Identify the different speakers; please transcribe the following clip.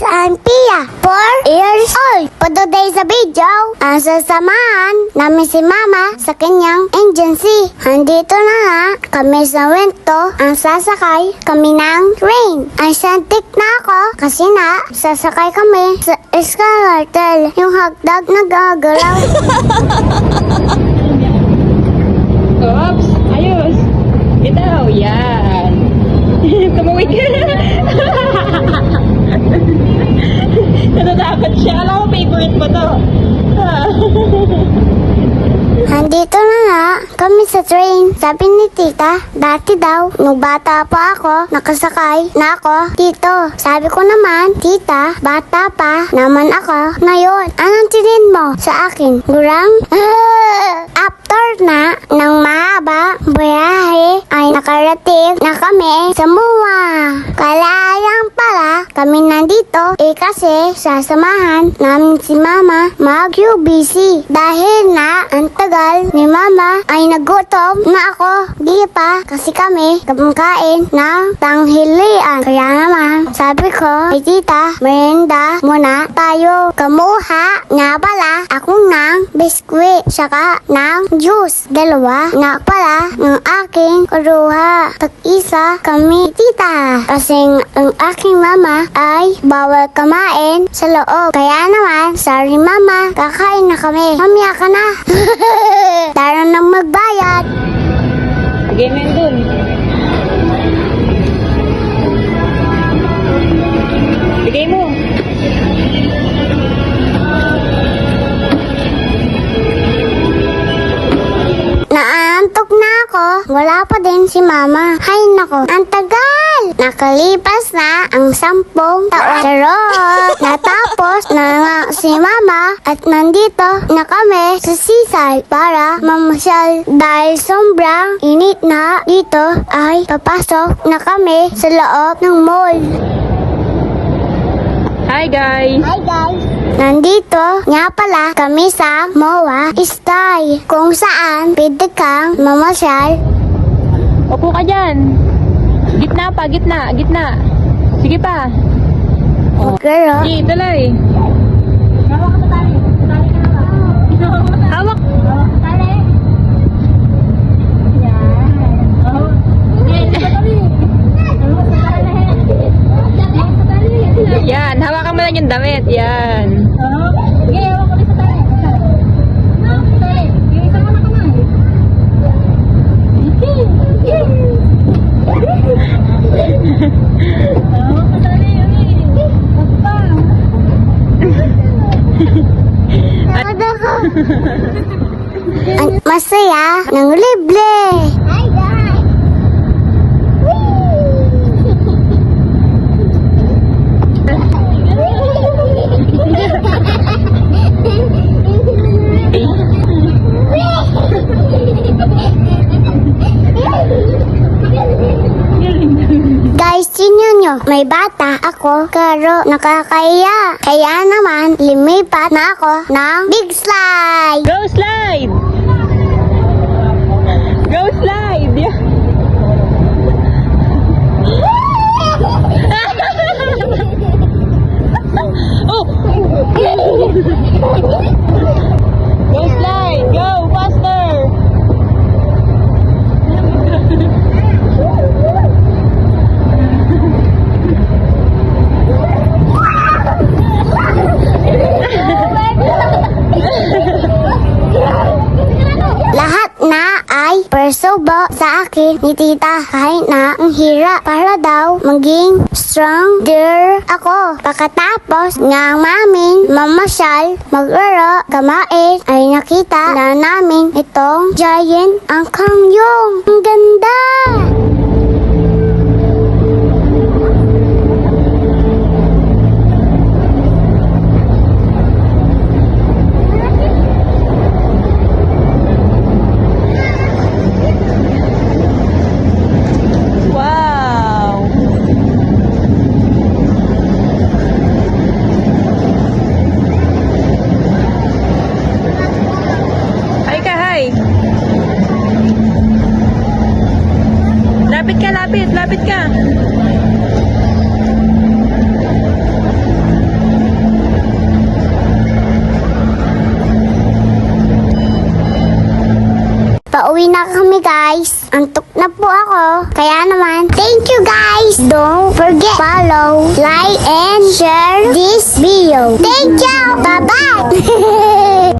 Speaker 1: I'm Pia, 4 years old. For today's video, ang sasamahan namin si Mama sa kanyang agency. Andito na nga kami sa Wento, ang sasakay kami ng train. Ay santik na ako kasi na sasakay kami sa escalator. Yung hagdag na gagalaw.
Speaker 2: Oops, ayos. Ito, yan. Tumawid ka. Natatakot siya. Alam ko, favorite mo to.
Speaker 1: Andito na nga kami sa train. Sabi ni tita, dati daw, nung bata pa ako, nakasakay na ako dito. Sabi ko naman, tita, bata pa naman ako ngayon. Anong tingin mo sa akin? Gurang? After na ng mahaba biyahe ay nakarating na kami sa MUA. Kalayang pala kami nandito kasi sasamahan namin si Mama mag-UBC. Dahil na ang tagal ni Mama ay nagutom na ako. Di pa kasi kami kumakain ng tanghalian. Kaya naman sabi ko, ay tita, merienda muna tayo. Kamuha nga pala ako ng biskwit saka ng juice. Dalawa na pala ng aking kuruha. Tag-isa kami tita. Kasi ang aking mama ay bawal kumain sa loob. Kaya naman, sorry mama, kakain na kami. Mamaya ka na. Tara nang magbayad.
Speaker 2: Bigay mo yun dun. Bigay mo.
Speaker 1: Naantok na ako. Wala pa din si mama. Hay nako, ang tagal! Nakalipas na ang 10 taon. Charot! Natapos na nga si mama at nandito na kami sa seaside para mamasyal. Dahil sobrang init na dito ay papasok na kami sa loob ng mall.
Speaker 2: Hi guys.
Speaker 1: Hi guys! Nandito nga pala kami sa MOA Stay, kung saan pwede kang mamasyal.
Speaker 2: Upo ka dyan. Gitna pa, gitna, gitna. Sige pa.
Speaker 1: Pero,
Speaker 2: Sige, tuloy. Hawak. Yan, hawakan mo lang yung damit. Yan.
Speaker 1: ang masaya ng libre. Hi guys! Guys, sinyo nyo, may bata ako, pero nakakaya. Kaya naman, lumipat na ako ng big slide.
Speaker 2: Go slide! Go slide! Yeah. Oh! Go slide! Go! Faster!
Speaker 1: Lahat na ay persubo sa akin ni tita kahit na ang hirap para daw maging stronger ako. Pagkatapos ng maming mamasyal, mag-uro, kamain, ay nakita na namin itong giant ang kangyong. Ang ganda!
Speaker 2: Wow! Hi ka, hi!
Speaker 1: guys. Antok na po ako. Kaya naman, thank you guys. Don't forget, follow, like, and share this video. Thank you. Bye-bye.